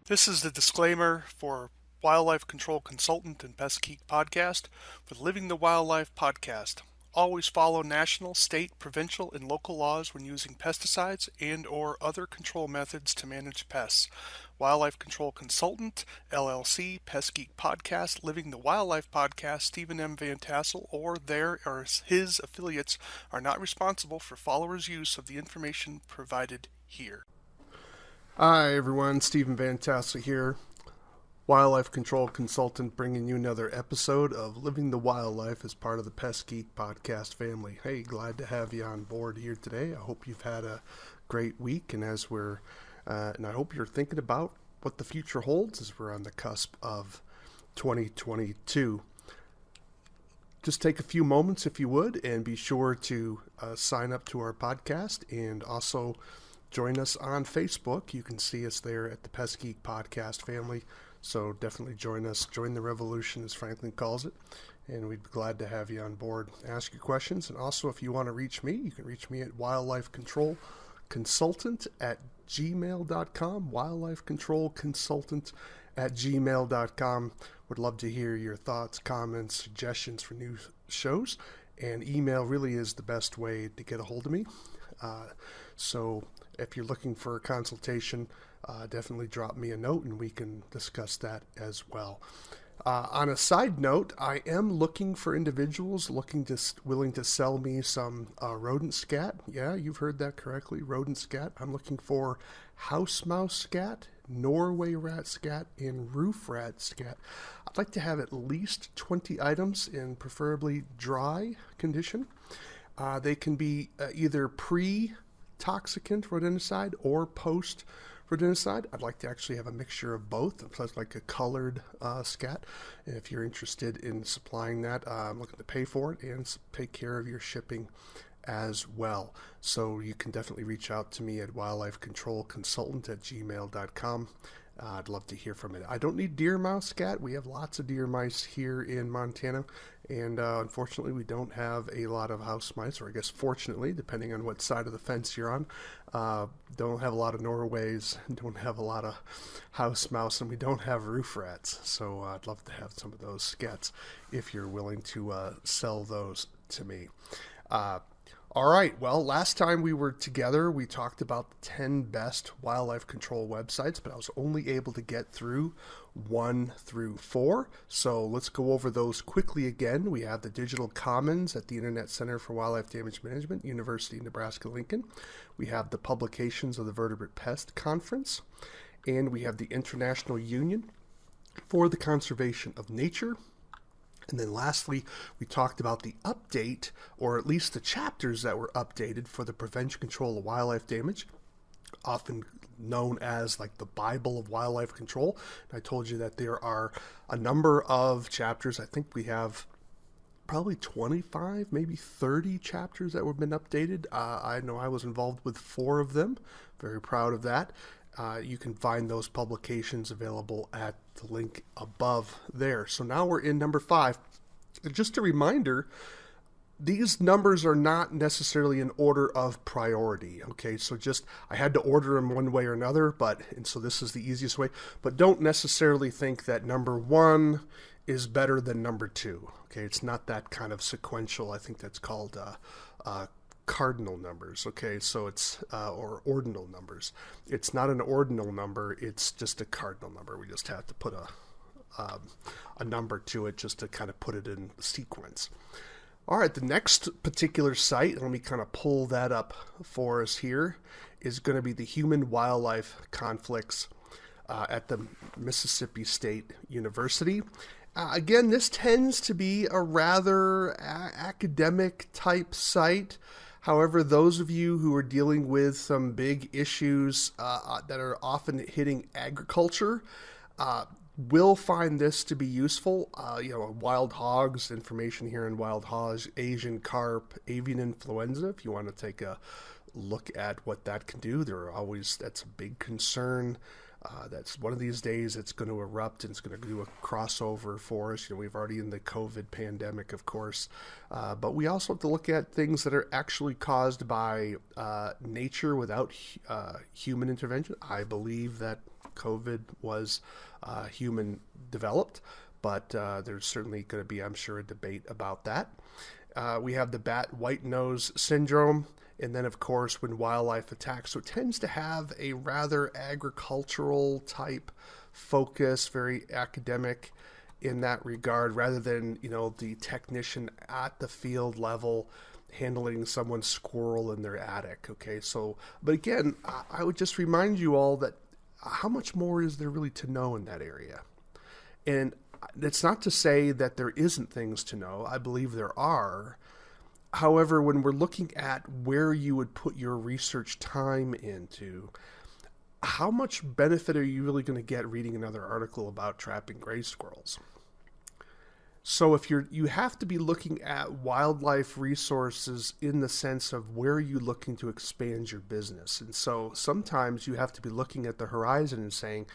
This is the disclaimer for Wildlife Control Consultant and Pest Geek Podcast for the Living the Wildlife podcast. Always follow national, state, provincial, and local laws when using pesticides and/or other control methods to manage pests. Wildlife Control Consultant, LLC, Pest Geek Podcast, Living the Wildlife Podcast, Stephen M. Vantassel, or their or his affiliates are not responsible for followers' use of the information provided here. Hi everyone, Stephen Vantassel here, Wildlife Control Consultant, bringing you another episode of Living the Wildlife as part of the Pest Geek podcast family. Hey, glad to have you on board here today. I hope you've had a great week, and and I hope you're thinking about what the future holds as we're on the cusp of 2022. Just take a few moments, if you would, and be sure to sign up to our podcast and also join us on Facebook. You can see us there at the Pest Geek Podcast family. So definitely join us. Join the revolution, as Franklin calls it. And we'd be glad to have you on board. Ask your questions. And also, if you want to reach me, you can reach me at wildlifecontrolconsultant@gmail.com. Wildlifecontrolconsultant@gmail.com. Would love to hear your thoughts, comments, suggestions for new shows. And email really is the best way to get a hold of me. So if you're looking for a consultation, definitely drop me a note and we can discuss that as well. On a side note, I am looking for individuals willing to sell me some rodent scat. Yeah, you've heard that correctly, rodent scat. I'm looking for house mouse scat, Norway rat scat, and roof rat scat. I'd like to have at least 20 items in preferably dry condition. They can be either pre-toxicant rodenticide or post-rodenticide. I'd like to actually have a mixture of both, plus like a colored scat. And if you're interested in supplying that, I'm looking to pay for it and take care of your shipping as well. So you can definitely reach out to me at wildlifecontrolconsultant@gmail.com. I'd love to hear from it. I don't need deer mouse scat. We have lots of deer mice here in Montana, and unfortunately we don't have a lot of house mice, or I guess fortunately, depending on what side of the fence you're on. Don't have a lot of Norways, don't have a lot of house mouse, and we don't have roof rats. So I'd love to have some of those scats if you're willing to sell those to me. All right, well, last time we were together, we talked about the 10 best wildlife control websites, but I was only able to get through 1 through 4. So let's go over those quickly again. We have the Digital Commons at the Internet Center for Wildlife Damage Management, University of Nebraska-Lincoln. We have the Publications of the Vertebrate Pest Conference. And we have the International Union for the Conservation of Nature. And then lastly, we talked about the update, or at least the chapters that were updated for the Prevention Control of Wildlife Damage, often known as like the Bible of Wildlife Control. And I told you that there are a number of chapters. I think we have probably 25, maybe 30 chapters that have been updated. I know I was involved with 4 of them. Very proud of that. You can find those publications available at the link above there. So now we're in number 5. Just a reminder, these numbers are not necessarily in order of priority. Okay, so I had to order them one way or another, and so this is the easiest way. But don't necessarily think that number 1 is better than number 2. Okay, it's not that kind of sequential. I think that's called cardinal numbers. Okay, so it's or ordinal numbers. It's not an ordinal number, it's just a cardinal number. We just have to put a number to it just to kind of put it in sequence. All right, the next particular site, let me kind of pull that up for us here, is going to be the Human Wildlife Conflicts at the Mississippi State University. Again, this tends to be a rather academic type site. However, those of you who are dealing with some big issues that are often hitting agriculture will find this to be useful. Wild hogs, information here on wild hogs, Asian carp, avian influenza, if you want to take a look at what that can do. That's a big concern. That's one of these days it's going to erupt and it's going to do a crossover for us. We've already in the COVID pandemic, of course, but we also have to look at things that are actually caused by nature without human intervention. I believe that COVID was human developed, but there's certainly going to be, I'm sure, a debate about that. We have the bat white nose syndrome, and then, of course, when wildlife attacks. So it tends to have a rather agricultural type focus, very academic in that regard, rather than, the technician at the field level handling someone's squirrel in their attic. Okay, so, but again, I would just remind you all that how much more is there really to know in that area? And it's not to say that there isn't things to know. I believe there are. However, when we're looking at where you would put your research time into, how much benefit are you really going to get reading another article about trapping gray squirrels? So if you have to be looking at wildlife resources in the sense of where are you looking to expand your business. And so sometimes you have to be looking at the horizon and saying,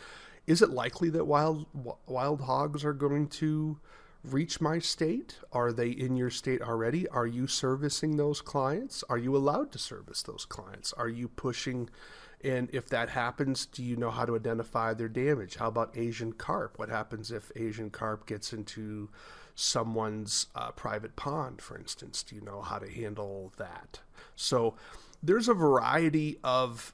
is it likely that wild hogs are going to reach my state? Are they in your state already? Are you servicing those clients? Are you allowed to service those clients? Are you pushing? And if that happens, do you know how to identify their damage? How about Asian carp? What happens if Asian carp gets into someone's private pond, for instance? Do you know how to handle that? So there's a variety of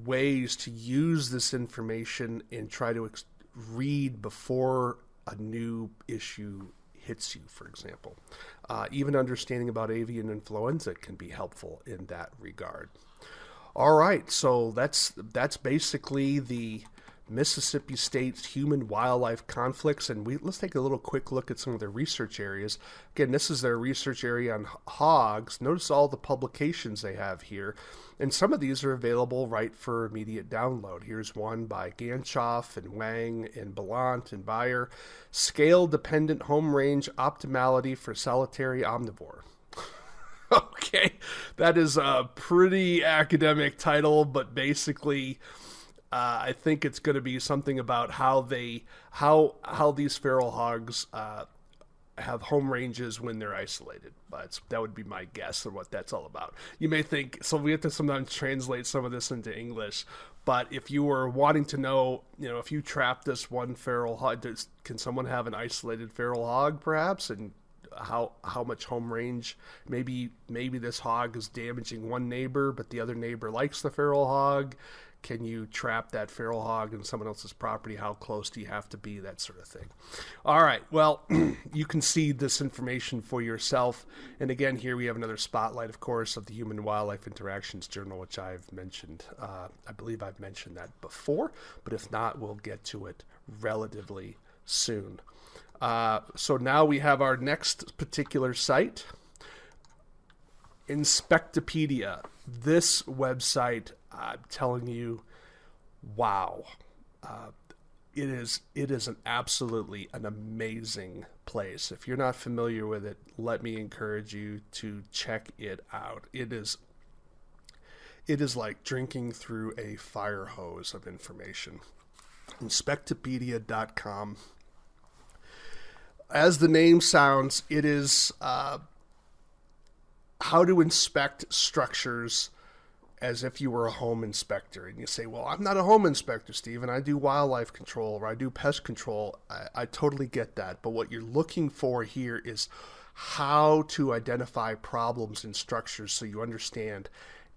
ways to use this information and try to read before a new issue hits you, for example. Even understanding about avian influenza can be helpful in that regard. All right, so that's basically the Mississippi State's human-wildlife conflicts, and let's take a little quick look at some of their research areas. Again, this is their research area on hogs. Notice all the publications they have here, and some of these are available right for immediate download. Here's one by Ganchoff and Wang and Ballant and Bayer, Scale-Dependent Home Range Optimality for Solitary Omnivore. Okay, that is a pretty academic title, but basically I think it's going to be something about how these feral hogs have home ranges when they're isolated. But that would be my guess of what that's all about. You may think, so we have to sometimes translate some of this into English, but if you were wanting to know, if you trap this one feral hog, can someone have an isolated feral hog perhaps? And how much home range? Maybe this hog is damaging one neighbor, but the other neighbor likes the feral hog. Can you trap that feral hog in someone else's property? How close do you have to be? That sort of thing. All right. Well, you can see this information for yourself. And again, here we have another spotlight, of course, of the Human Wildlife Interactions Journal, which I've mentioned. I believe I've mentioned that before, but if not, we'll get to it relatively soon. So now we have our next particular site, Inspectopedia. This website, I'm telling you, wow. It is an absolutely an amazing place. If you're not familiar with it, let me encourage you to check it out. It is like drinking through a fire hose of information. Inspectopedia.com. As the name sounds, it is how to inspect structures as if you were a home inspector. And you say, well, I'm not a home inspector, Steve, and I do wildlife control or I do pest control. I totally get that. But what you're looking for here is how to identify problems in structures so you understand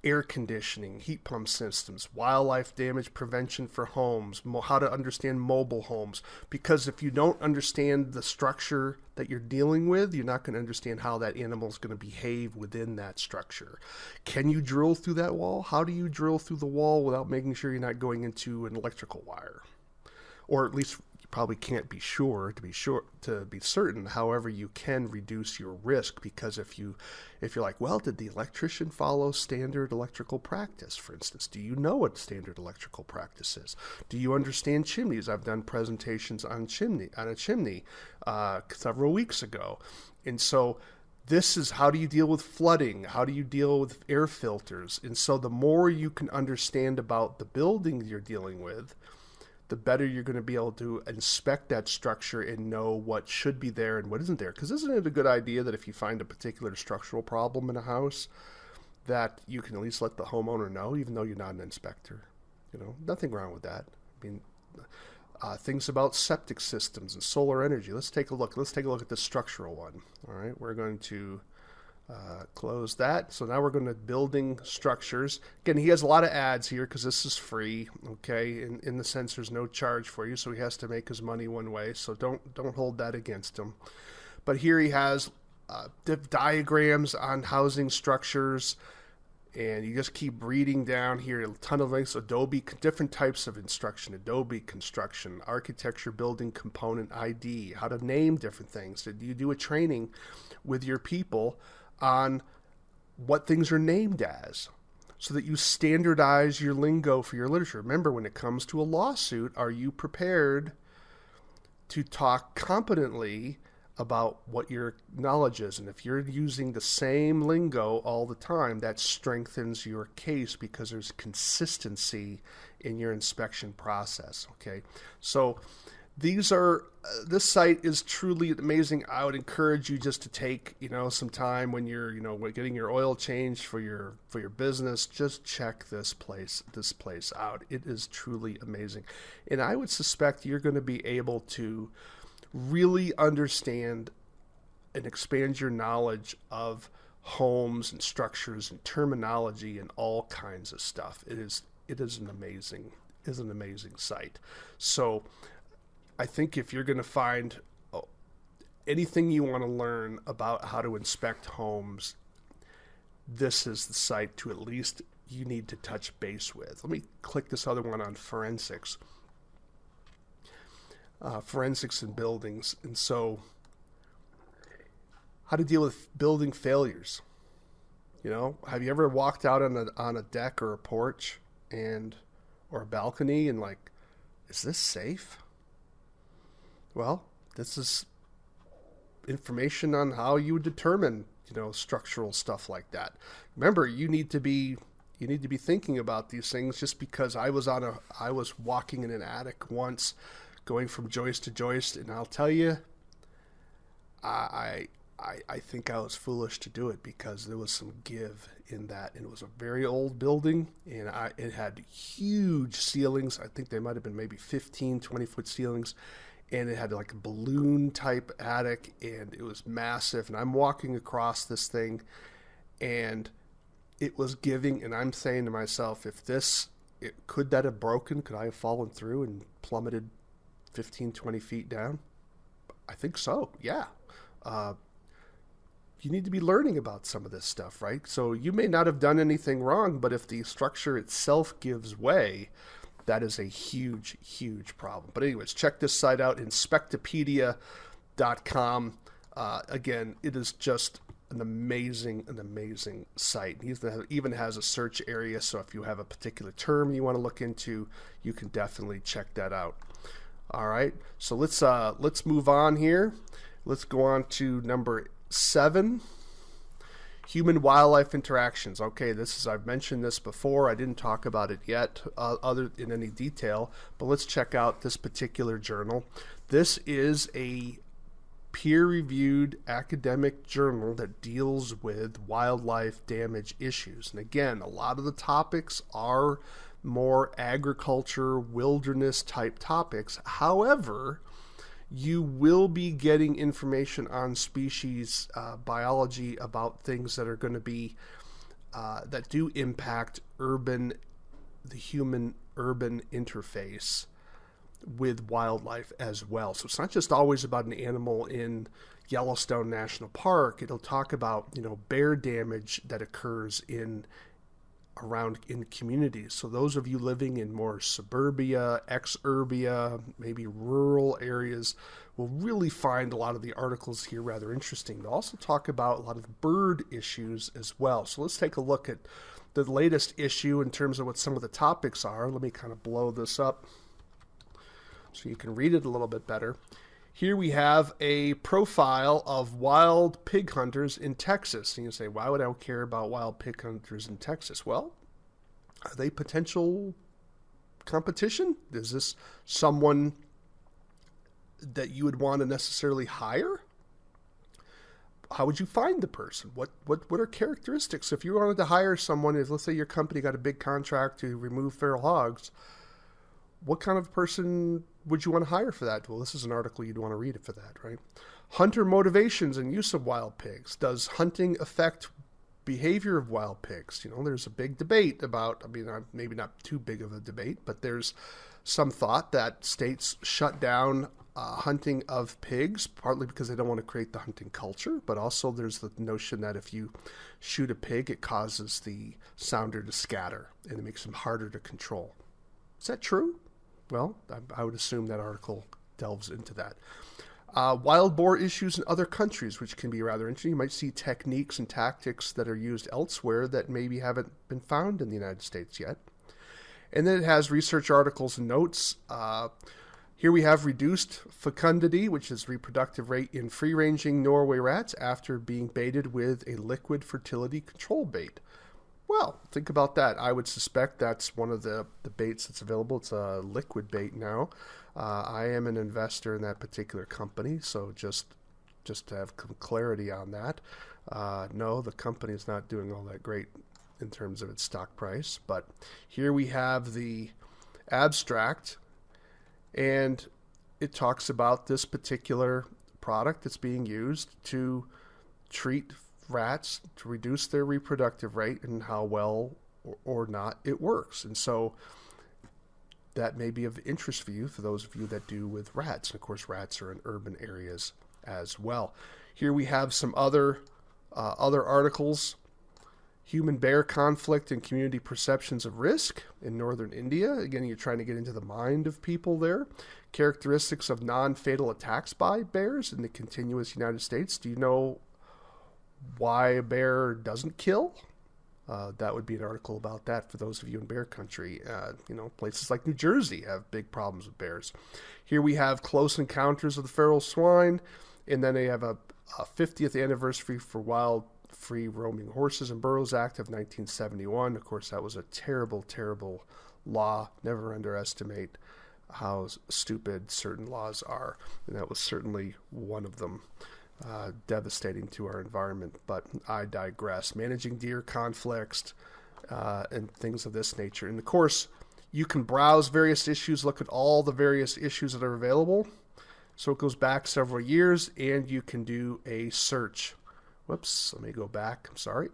air conditioning, heat pump systems, wildlife damage prevention for homes, how to understand mobile homes. Because if you don't understand the structure that you're dealing with, you're not going to understand how that animal is going to behave within that structure. Can you drill through that wall? How do you drill through the wall without making sure you're not going into an electrical wire? Or at least you probably can't be sure to be certain. However, you can reduce your risk, because if you're like, well, did the electrician follow standard electrical practice, for instance? Do you know what standard electrical practice is? Do you understand chimneys? I've done presentations on a chimney several weeks ago. And so this is, how do you deal with flooding? How do you deal with air filters? And so the more you can understand about the building you're dealing with, the better you're going to be able to inspect that structure and know what should be there and what isn't there. Because isn't it a good idea that if you find a particular structural problem in a house, that you can at least let the homeowner know, even though you're not an inspector? Nothing wrong with that. mean, things about septic systems and solar energy. Let's take a look. Let's take a look at the structural one. All right, we're going to close that. So now we're going to building structures. Again, he has a lot of ads here because this is free. Okay, in the sense there's no charge for you, so he has to make his money one way. So don't hold that against him. But here he has diagrams on housing structures, and you just keep reading down here. A ton of links. Adobe, different types of instruction. Adobe construction, architecture, building component ID, how to name different things. You do a training with your people on what things are named as, so that you standardize your lingo for your literature. Remember, when it comes to a lawsuit, are you prepared to talk competently about what your knowledge is? And if you're using the same lingo all the time, that strengthens your case because there's consistency in your inspection process. Okay, so this site is truly amazing. I would encourage you just to take, some time when you're, getting your oil changed for your business. Just check this place out. It is truly amazing. And I would suspect you're going to be able to really understand and expand your knowledge of homes and structures and terminology and all kinds of stuff. It is an amazing site. So I think if you're going to find anything you want to learn about how to inspect homes, this is the site to at least you need to touch base with. Let me click this other one on forensics. Forensics in buildings. And so how to deal with building failures. Have you ever walked out on a deck or a porch or a balcony and like, is this safe? Well, this is information on how you would determine, structural stuff like that. Remember, you need to be thinking about these things. Just because I was walking in an attic once, going from joist to joist, and I'll tell you, I think I was foolish to do it because there was some give in that, and it was a very old building, and it had huge ceilings. I think they might have been maybe 15, 20-foot ceilings, and it had like a balloon type attic, and it was massive. And I'm walking across this thing, and it was giving, and I'm saying to myself, could that have broken? Could I have fallen through and plummeted 15, 20 feet down? I think so, yeah. You need to be learning about some of this stuff, right? So you may not have done anything wrong, but if the structure itself gives way, that is a huge, huge problem. But anyways, check this site out, inspectopedia.com. Again, it is just an amazing site. He even has a search area, so if you have a particular term you want to look into, you can definitely check that out. All right, so let's move on here. Let's go on to number 7. Human-wildlife interactions. Okay, I've mentioned this before. I didn't talk about it yet other in any detail, but let's check out this particular journal. This is a peer-reviewed academic journal that deals with wildlife damage issues. And again, a lot of the topics are more agriculture, wilderness type topics. However, you will be getting information on species biology about things that are going to be that do impact the human-urban interface with wildlife as well. So it's not just always about an animal in Yellowstone National Park. It'll talk about bear damage that occurs in communities. So those of you living in more suburbia, exurbia, maybe rural areas will really find a lot of the articles here rather interesting. They'll also talk about a lot of bird issues as well. So let's take a look at the latest issue in terms of what some of the topics are. Let me kind of blow this up so you can read it a little bit better. Here we have a profile of wild pig hunters in Texas. And you say, why would I care about wild pig hunters in Texas? Well, are they potential competition? Is this someone that you would want to necessarily hire? How would you find the person? What are characteristics? If you wanted to hire someone, let's say your company got a big contract to remove feral hogs, what kind of person would you want to hire for that? Well, this is an article you'd want to read it for that, right? Hunter motivations and use of wild pigs. Does hunting affect behavior of wild pigs? There's a big debate about, maybe not too big of a debate, but there's some thought that states shut down hunting of pigs, partly because they don't want to create the hunting culture, but also there's the notion that if you shoot a pig, it causes the sounder to scatter, and it makes them harder to control. Is that true? Well, I would assume that article delves into that. Wild boar issues in other countries, which can be rather interesting. You might see techniques and tactics that are used elsewhere that maybe haven't been found in the United States yet. And then it has research articles and notes. Here we have reduced fecundity, which is reproductive rate in free-ranging Norway rats after being baited with a liquid fertility control bait. Well, think about that. I would suspect that's one of the baits that's available. It's a liquid bait now. I am an investor in that particular company, so just to have clarity on that. No, the company is not doing all that great in terms of its stock price. But here we have the abstract, and it talks about this particular product that's being used to treat rats to reduce their reproductive rate and how well or not it works. And so that may be of interest for you, for those of you that do with rats. And of course, rats are in urban areas as well. Here we have some other articles. Human bear conflict and community perceptions of risk in northern India. Again, you're trying to get into the mind of people there. Characteristics of non-fatal attacks by bears in the continuous United States. Do you know why a bear doesn't kill? That would be an article about that for those of you in bear country. Places like New Jersey have big problems with bears. Here we have close encounters of the feral swine, and then they have a 50th anniversary for Wild Free Roaming Horses and Burros Act of 1971. Of course, that was a terrible, terrible law. Never underestimate how stupid certain laws are, and that was certainly one of them. Devastating to our environment, but I digress. Managing deer conflicts and things of this nature. And of course, you can browse various issues, look at all the various issues that are available. So it goes back several years, and you can do a search. Whoops, let me go back. I'm sorry.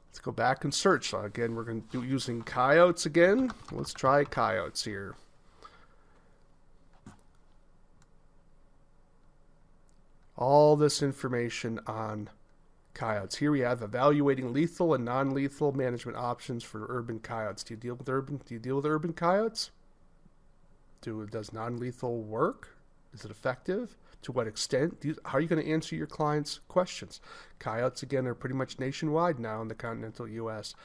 Let's go back and search. So again, we're going to do using coyotes again. Let's try coyotes here. All this information on coyotes. Here we have evaluating lethal and non-lethal management options for urban coyotes. Do you deal with urban coyotes? Does non-lethal work? Is it effective? To what extent? How are you going to answer your clients' questions? Coyotes, again, are pretty much nationwide now in the continental U.S.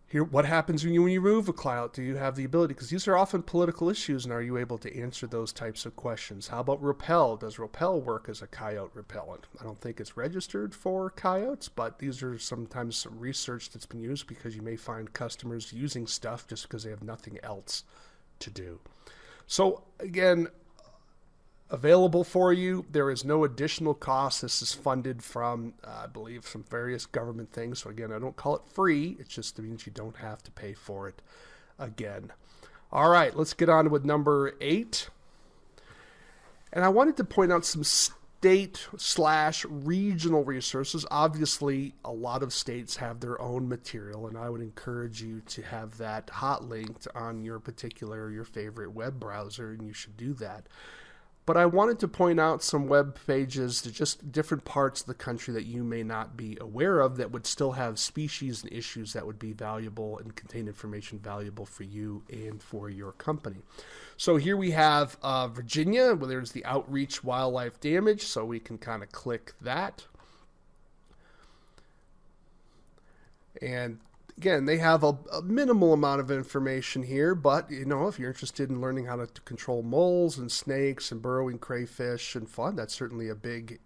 Here, what happens when you remove a coyote? Do you have the ability? Because these are often political issues, and are you able to answer those types of questions? How about rappel? Does rappel work as a coyote repellent? I don't think it's registered for coyotes, but these are sometimes some research that's been used because you may find customers using stuff just because they have nothing else to do. So again, available for you. There is no additional cost. This is funded from, I believe, some various government things. So again, I don't call it free. It just means you don't have to pay for it again. All right, let's get on with number 8. And I wanted to point out some state/regional resources. Obviously, a lot of states have their own material, and I would encourage you to have that hot linked on your favorite web browser, and you should do that. But I wanted to point out some web pages to just different parts of the country that you may not be aware of that would still have species and issues that would be valuable and contain information valuable for you and for your company. So here we have Virginia, where there's the outreach wildlife damage, so we can kind of click that. And again, they have a minimal amount of information here, but if you're interested in learning how to control moles and snakes and burrowing crayfish and fun, that's certainly a big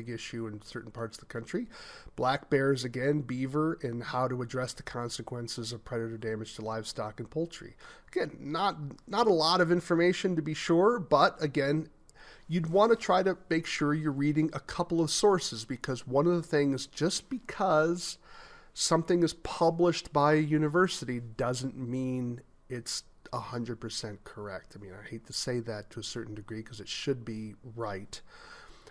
issue in certain parts of the country. Black bears, again, beaver, and how to address the consequences of predator damage to livestock and poultry. Again, not a lot of information to be sure, but again, you'd want to try to make sure you're reading a couple of sources, because one of the things, just because something is published by a university doesn't mean it's 100% correct. I mean, I hate to say that to a certain degree because it should be right.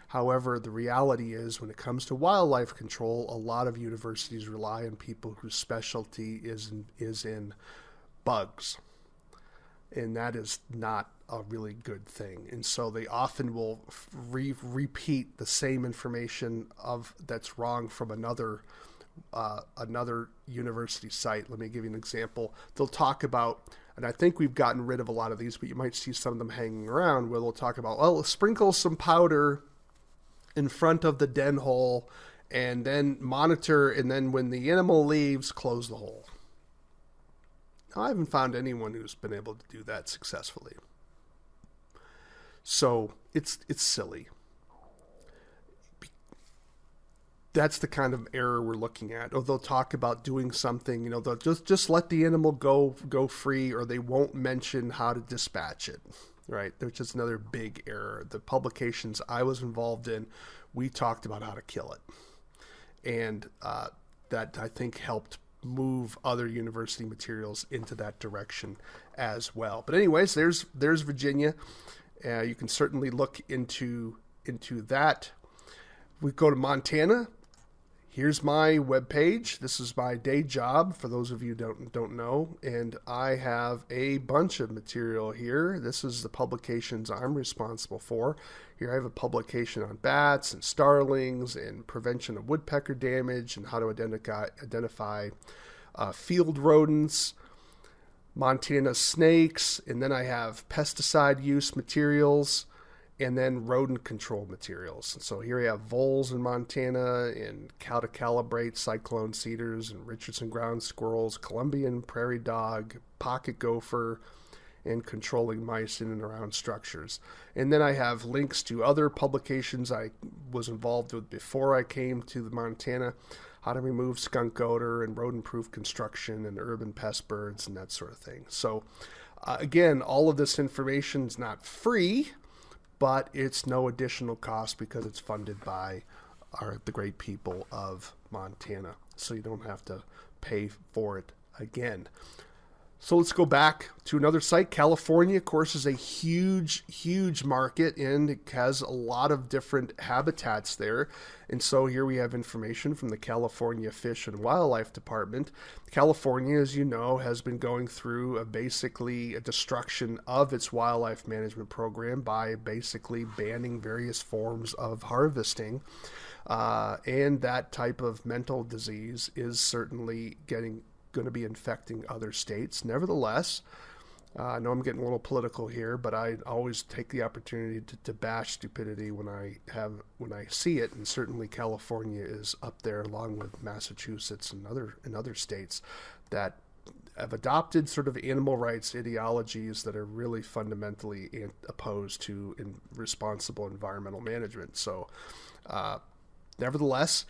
However, the reality is when it comes to wildlife control, a lot of universities rely on people whose specialty is in bugs. And that is not a really good thing. And so they often will repeat the same information that's wrong from another university site. Let me give you an example. They'll talk about, and I think we've gotten rid of a lot of these, but you might see some of them hanging around where they'll talk about, well, sprinkle some powder in front of the den hole and then monitor, and then when the animal leaves, close the hole. Now, I haven't found anyone who's been able to do that successfully. So it's silly. That's the kind of error we're looking at. Or they'll talk about doing something, they'll just let the animal go free, or they won't mention how to dispatch it. Right? There's just another big error. The publications I was involved in, we talked about how to kill it. And that, I think, helped move other university materials into that direction as well. But anyways, there's Virginia. You can certainly look into that. We go to Montana. Here's my webpage. This is my day job, for those of you who don't know, and I have a bunch of material here. This is the publications I'm responsible for. Here I have a publication on bats and starlings and prevention of woodpecker damage and how to identify field rodents, Montana snakes, and then I have pesticide use materials, and then rodent control materials. And so here we have voles in Montana, and how to calibrate cyclone cedars, and Richardson ground squirrels, Colombian prairie dog, pocket gopher, and controlling mice in and around structures. And then I have links to other publications I was involved with before I came to the Montana, how to remove skunk odor and rodent-proof construction and urban pest birds and that sort of thing. So again, all of this information is not free, but it's no additional cost because it's funded by the great people of Montana. So you don't have to pay for it again. So let's go back to another site. California, of course, is a huge, huge market, and it has a lot of different habitats there. And so here we have information from the California Fish and Wildlife Department. California, as you know, has been going through basically a destruction of its wildlife management program by basically banning various forms of harvesting. And that type of mental disease is certainly going to be infecting other states. Nevertheless, I know I'm getting a little political here, but I always take the opportunity to bash stupidity when I see it, and certainly California is up there along with Massachusetts and other states that have adopted sort of animal rights ideologies that are really fundamentally opposed to responsible environmental management. So, nevertheless,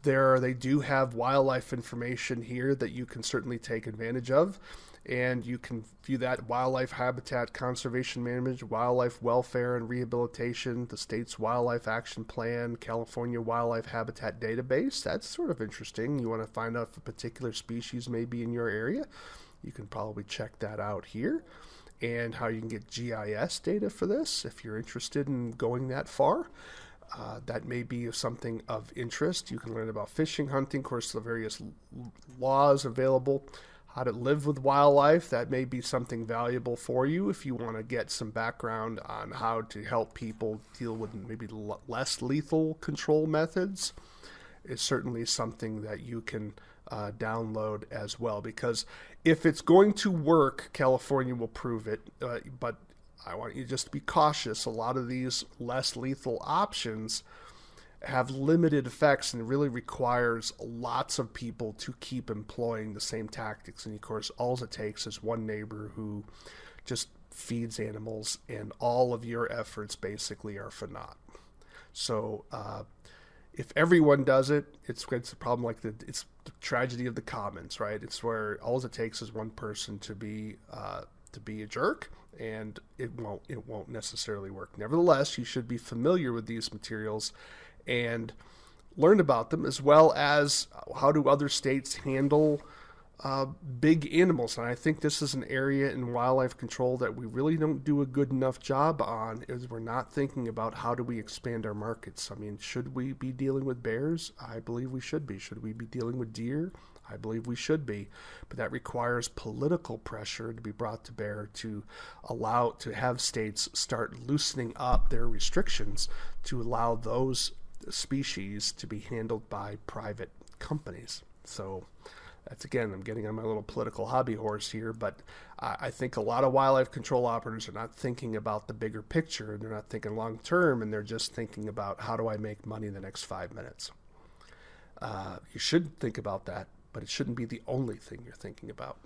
they do have wildlife information here that you can certainly take advantage of, and you can view that wildlife habitat conservation management, wildlife welfare and rehabilitation, the state's wildlife action plan, California wildlife habitat database. That's sort of interesting. You want to find out if a particular species may be in your area, you can probably check that out here, and how you can get GIS data for this if you're interested in going that far. That may be something of interest. You can learn about fishing, hunting, of course, the various laws available, how to live with wildlife. That may be something valuable for you if you want to get some background on how to help people deal with maybe less lethal control methods. It's certainly something that you can download as well, because if it's going to work, California will prove it, but I want you just to be cautious. A lot of these less lethal options have limited effects and really requires lots of people to keep employing the same tactics. And of course, all it takes is one neighbor who just feeds animals, and all of your efforts basically are for naught. So if everyone does it, it's a problem like it's the tragedy of the commons, right? It's where all it takes is one person to be a jerk, and it won't necessarily work. Nevertheless, you should be familiar with these materials and learn about them, as well as how do other states handle big animals. And I think this is an area in wildlife control that we really don't do a good enough job on, is we're not thinking about how do we expand our markets. I mean, should we be dealing with bears? I believe we should be. Should we be dealing with deer? I believe we should be. But that requires political pressure to be brought to bear to have states start loosening up their restrictions to allow those species to be handled by private companies. So that's, again, I'm getting on my little political hobby horse here, but I think a lot of wildlife control operators are not thinking about the bigger picture, and they're not thinking long term, and they're just thinking about how do I make money in the next 5 minutes. You should think about that, but it shouldn't be the only thing you're thinking about.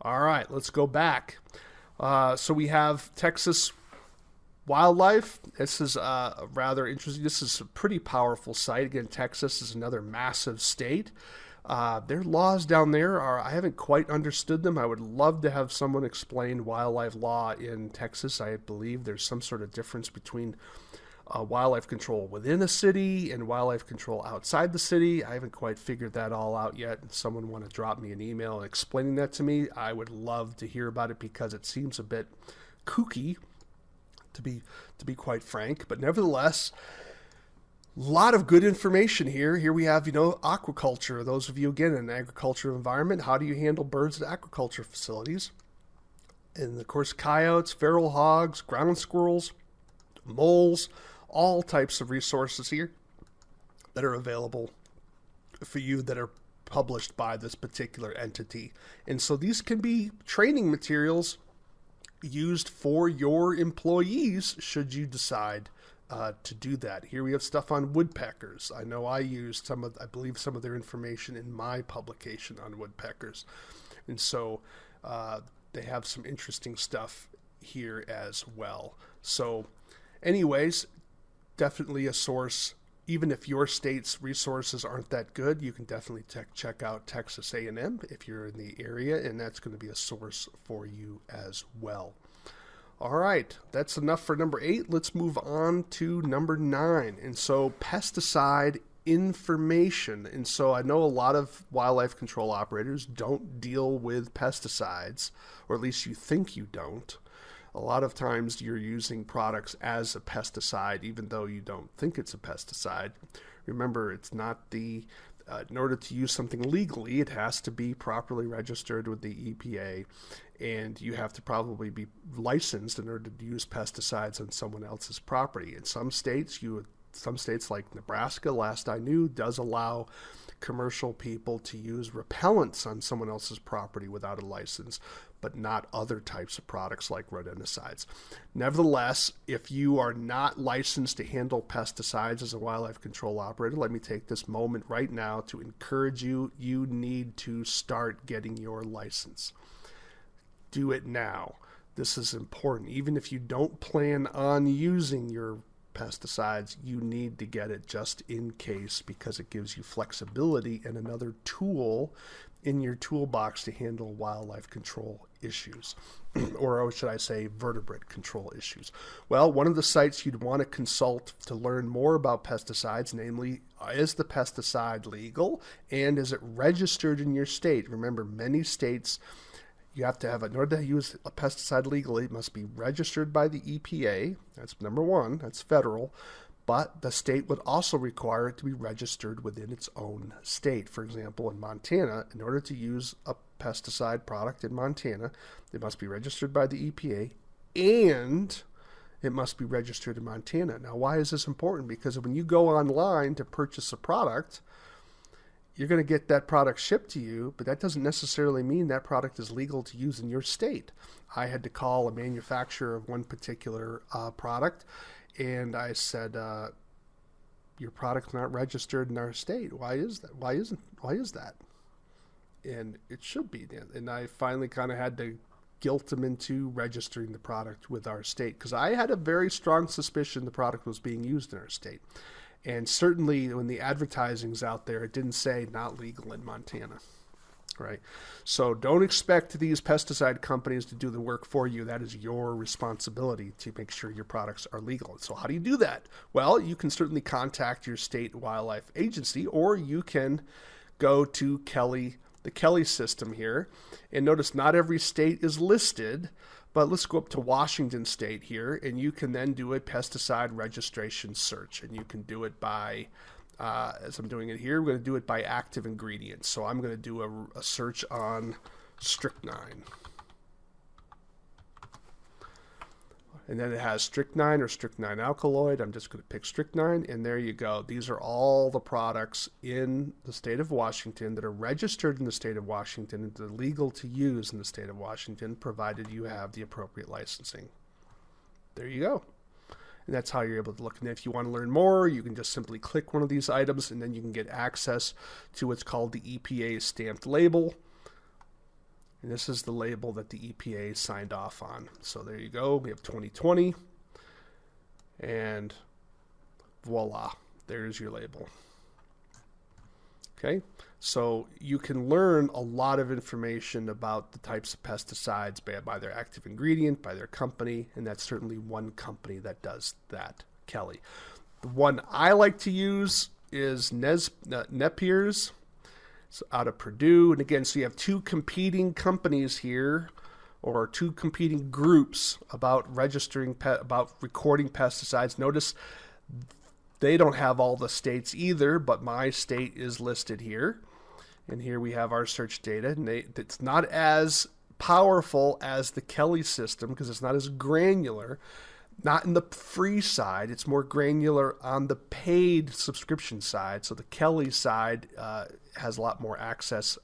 All right, let's go back. So we have Texas wildlife. This is rather interesting. This is a pretty powerful site. Again, Texas is another massive state. Their laws down there I haven't quite understood them. I would love to have someone explain wildlife law in Texas. I believe there's some sort of difference between wildlife control within a city and wildlife control outside the city. I haven't quite figured that all out yet. If someone want to drop me an email explaining that to me, I would love to hear about it, because it seems a bit kooky, to be quite frank. But nevertheless, a lot of good information here. Here we have, aquaculture. Those of you, again, in an agricultural environment, how do you handle birds at aquaculture facilities? And of course, coyotes, feral hogs, ground squirrels, moles, all types of resources here that are available for you that are published by this particular entity. And so these can be training materials used for your employees should you decide to do that. Here we have stuff on woodpeckers. I know I used I believe some of their information in my publication on woodpeckers. And so they have some interesting stuff here as well. So anyways, definitely a source. Even if your state's resources aren't that good, you can definitely check out Texas A&M if you're in the area, and that's going to be a source for you as well. All right, that's enough for number 8. Let's move on to number 9. And so pesticide information. And so I know a lot of wildlife control operators don't deal with pesticides, or at least you think you don't. A lot of times you're using products as a pesticide, even though you don't think it's a pesticide. Remember, it's not in order to use something legally, it has to be properly registered with the EPA, and you have to probably be licensed in order to use pesticides on someone else's property. In some states, like Nebraska, last I knew, does allow commercial people to use repellents on someone else's property without a license, but not other types of products like rodenticides. Nevertheless, if you are not licensed to handle pesticides as a wildlife control operator, let me take this moment right now to encourage you. You need to start getting your license. Do it now. This is important. Even if you don't plan on using your pesticides, you need to get it just in case, because it gives you flexibility and another tool in your toolbox to handle wildlife control issues, or should I say vertebrate control issues. Well, one of the sites you'd want to consult to learn more about pesticides, namely, is the pesticide legal and is it registered in your state? Remember, many states, you have to have, in order to use a pesticide legally, it must be registered by the EPA. That's number one. That's federal. But the state would also require it to be registered within its own state. For example, in Montana, in order to use a pesticide product in Montana, it must be registered by the EPA and it must be registered in Montana. Now, why is this important? Because when you go online to purchase a product, you're going to get that product shipped to you, but that doesn't necessarily mean that product is legal to use in your state. I had to call a manufacturer of one particular product, and I said, your product's not registered in our state. Why is that? Why is that? And it should be. And I finally kind of had to guilt them into registering the product with our state, because I had a very strong suspicion the product was being used in our state. And certainly when the advertising's out there, it didn't say not legal in Montana, right? So don't expect these pesticide companies to do the work for you. That is your responsibility to make sure your products are legal. So how do you do that? Well, you can certainly contact your state wildlife agency, or you can go to Kelly the Kelly system here. And notice not every state is listed, but let's go up to Washington State here, and you can then do a pesticide registration search. And you can do it by, as I'm doing it here, we're going to do it by active ingredients. So I'm going to do a search on strychnine. And then it has strychnine or strychnine alkaloid. I'm just going to pick strychnine, and there you go. These are all the products in the state of Washington that are registered in the state of Washington and are legal to use in the state of Washington, provided you have the appropriate licensing. There you go. And that's how you're able to look. And if you want to learn more, you can just simply click one of these items, and then you can get access to what's called the EPA stamped label. And this is the label that the EPA signed off on. So there you go. We have 2020. And voila, there's your label. Okay, so you can learn a lot of information about the types of pesticides by their active ingredient, by their company, and that's certainly one company that does that, Kelly. The one I like to use is Nepier's. So out of Purdue. And again, so you have two competing companies here, or two competing groups about about recording pesticides. Notice they don't have all the states either, but my state is listed here. And here we have our search data. And it's not as powerful as the Kelly system because it's not as granular. Not in the free side, it's more granular on the paid subscription side. So the Kelly side has a lot more access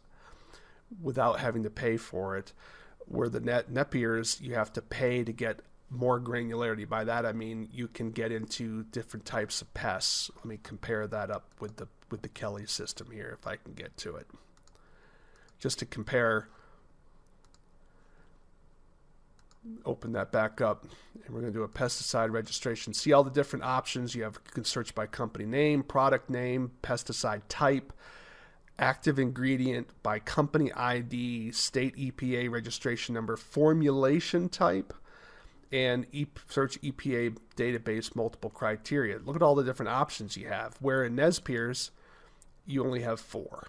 without having to pay for it. Where the Nepier's, you have to pay to get more granularity. By that I mean you can get into different types of pests. Let me compare that up with the Kelly system here if I can get to it. Just to compare. Open that back up, and we're going to do a pesticide registration. See all the different options you have. You can search by company name, product name, pesticide type, active ingredient, by company ID, state EPA registration number, formulation type, and search EPA database multiple criteria. Look at all the different options you have. Where in Nepier's, you only have four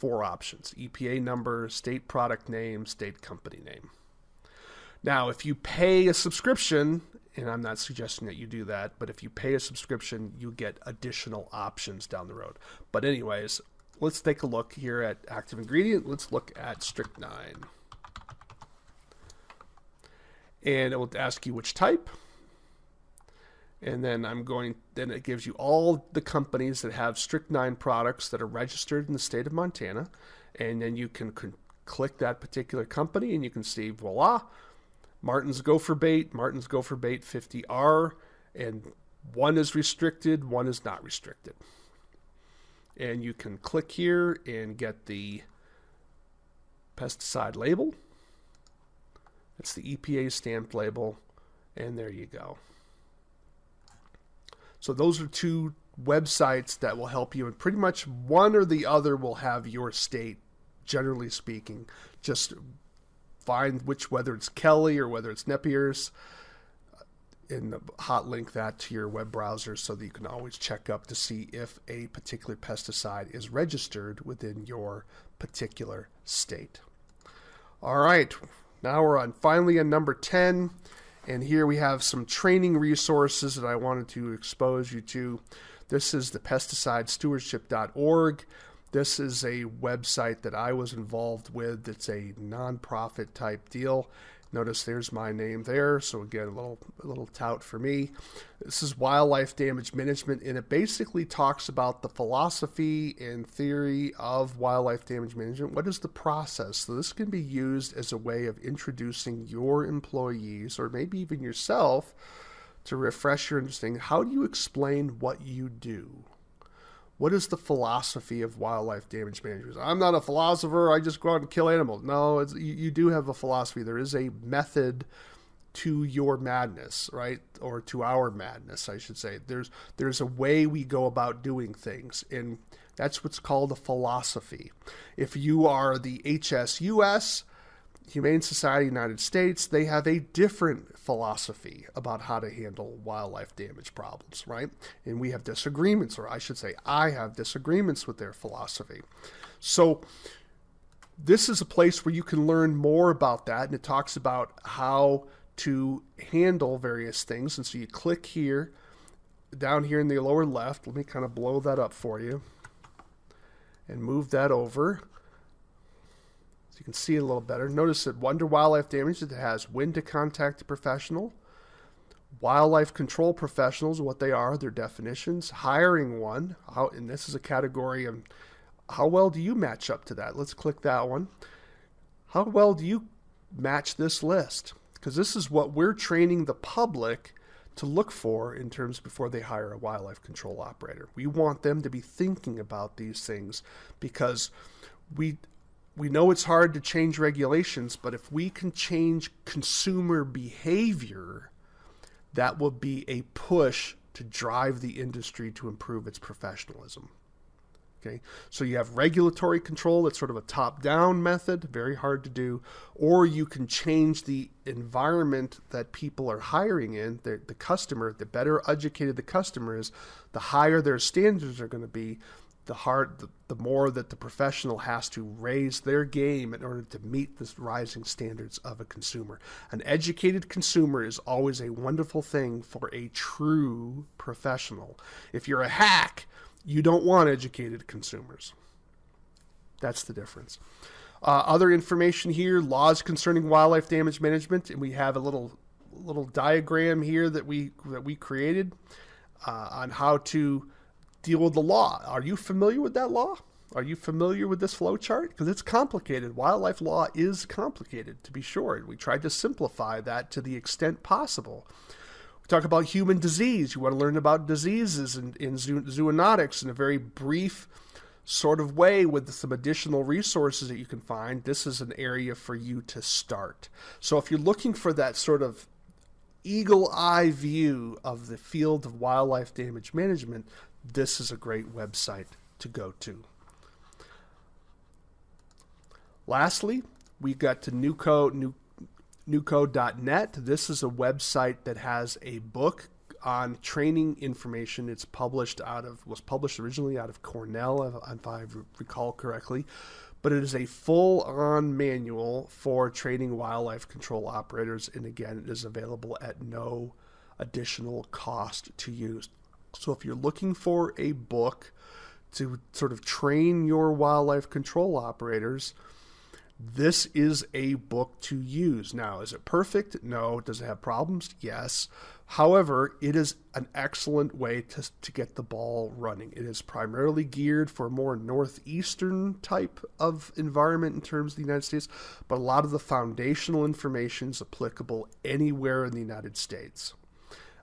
options: EPA number, state product name, state company name. Now, if you pay a subscription, and I'm not suggesting that you do that, but if you pay a subscription, you get additional options down the road. But anyways, let's take a look here at active ingredient. Let's look at strychnine. And it will ask you which type. And then then it gives you all the companies that have strychnine products that are registered in the state of Montana. And then you can click that particular company and you can see, voila, Martin's Gopher Bait 50R, and one is restricted, one is not restricted. And you can click here and get the pesticide label. It's the EPA stamped label, and there you go. So those are two websites that will help you, and pretty much one or the other will have your state, generally speaking. Just find whether it's Kelly or whether it's Nepier's, and hot link that to your web browser so that you can always check up to see if a particular pesticide is registered within your particular state. All right, now we're finally on number 10, and here we have some training resources that I wanted to expose you to. This is the pesticidestewardship.org. This is a website that I was involved with. It's a nonprofit type deal. Notice there's my name there. So again, a little tout for me. This is wildlife damage management, and it basically talks about the philosophy and theory of wildlife damage management. What is the process? So this can be used as a way of introducing your employees, or maybe even yourself, to refresh your understanding. How do you explain what you do? What is the philosophy of wildlife damage management? I'm not a philosopher. I just go out and kill animals. No, you do have a philosophy. There is a method to your madness, right? Or to our madness, I should say. There's a way we go about doing things, and that's what's called a philosophy. If you are the HSUS, Humane Society of the United States, they have a different philosophy about how to handle wildlife damage problems, right? And we have disagreements, or I should say I have disagreements with their philosophy. So this is a place where you can learn more about that, and it talks about how to handle various things. And so you click here, down here in the lower left. Let me kind of blow that up for you and move that over so you can see it a little better. Notice that under wildlife damage, it has when to contact a professional, wildlife control professionals, what they are, their definitions, hiring one, and this is a category of how well do you match up to that. Let's click that one. How well do you match this list? Because this is what we're training the public to look for in terms before they hire a wildlife control operator. We want them to be thinking about these things because we know it's hard to change regulations, but if we can change consumer behavior, that will be a push to drive the industry to improve its professionalism. Okay, so you have regulatory control. That's sort of a top-down method, very hard to do. Or you can change the environment that people are hiring in. The customer, the better educated the customer is, the higher their standards are going to be, the more that the professional has to raise their game in order to meet the rising standards of a consumer. An educated consumer is always a wonderful thing for a true professional. If you're a hack, you don't want educated consumers. That's the difference. Other information here, laws concerning wildlife damage management, and we have a little diagram here that we created on how to deal with the law. Are you familiar with that law? Are you familiar with this flow chart? Because it's complicated. Wildlife law is complicated, to be sure. We tried to simplify that to the extent possible. Talk about human disease. You want to learn about diseases in zoonotics in a very brief sort of way with some additional resources that you can find. This is an area for you to start. So if you're looking for that sort of eagle eye view of the field of wildlife damage management, this is a great website to go to. Lastly, we got to Newco.net. This is a website that has a book on training information. It's was published originally out of Cornell, if I recall correctly, but it is a full-on manual for training wildlife control operators, and again, it is available at no additional cost to use. So if you're looking for a book to sort of train your wildlife control operators, this is a book to use. Now, is it perfect? No. Does it have problems? Yes. However, it is an excellent way to get the ball running. It is primarily geared for a more northeastern type of environment in terms of the United States, but a lot of the foundational information is applicable anywhere in the United States.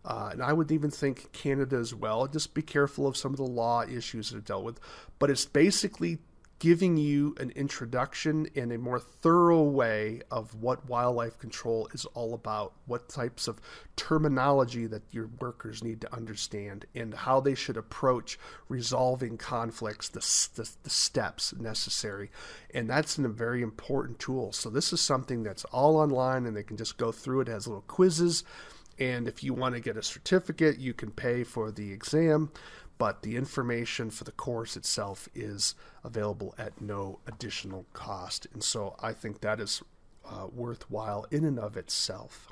And I would even think Canada as well. Just be careful of some of the law issues that are dealt with. But it's basically giving you an introduction in a more thorough way of what wildlife control is all about, what types of terminology that your workers need to understand, and how they should approach resolving conflicts, the steps necessary. And that's a very important tool. So this is something that's all online, and they can just go through it. It has little quizzes. And if you want to get a certificate, you can pay for the exam, but the information for the course itself is available at no additional cost. And so I think that is worthwhile in and of itself.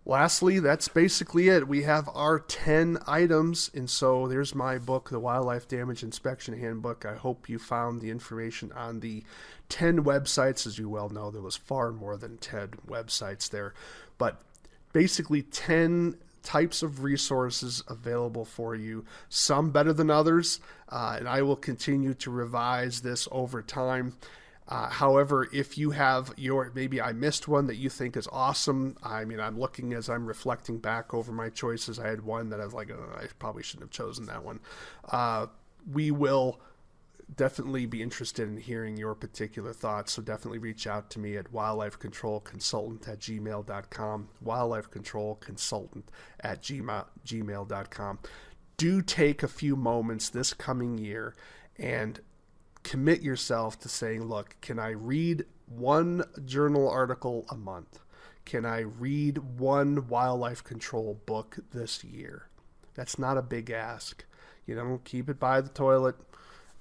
Lastly, that's basically it. We have our 10 items, and so there's my book, The Wildlife Damage Inspection Handbook. I hope you found the information on the 10 websites. As you well know, there was far more than 10 websites there, but basically 10 types of resources available for you, some better than others, and I will continue to revise this over time. However, if you have maybe I missed one that you think is awesome. I mean, I'm looking as I'm reflecting back over my choices. I had one that I was like, oh, I probably shouldn't have chosen that one. We will definitely be interested in hearing your particular thoughts. So definitely reach out to me at wildlifecontrolconsultant@gmail.com, wildlifecontrolconsultant@gmail.com. Do take a few moments this coming year and commit yourself to saying, look, can I read one journal article a month? Can I read one wildlife control book this year? That's not a big ask. Keep it by the toilet.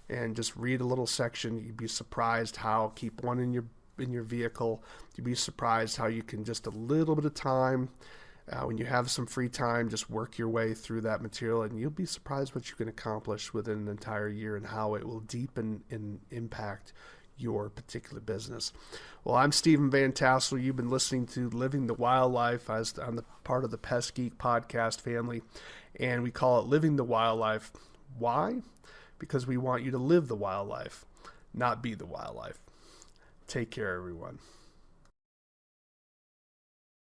and just read a little section. You'd be surprised how, keep one in your vehicle. You'd be surprised how you can just a little bit of time, when you have some free time, just work your way through that material, and you'll be surprised what you can accomplish within an entire year and how it will deepen and impact your particular business. Well, I'm Stephen Vantassel. You've been listening to Living the Wildlife. I'm the part of the Pest Geek podcast family, and we call it Living the Wildlife. Why? Because we want you to live the wildlife, not be the wildlife. Take care, everyone.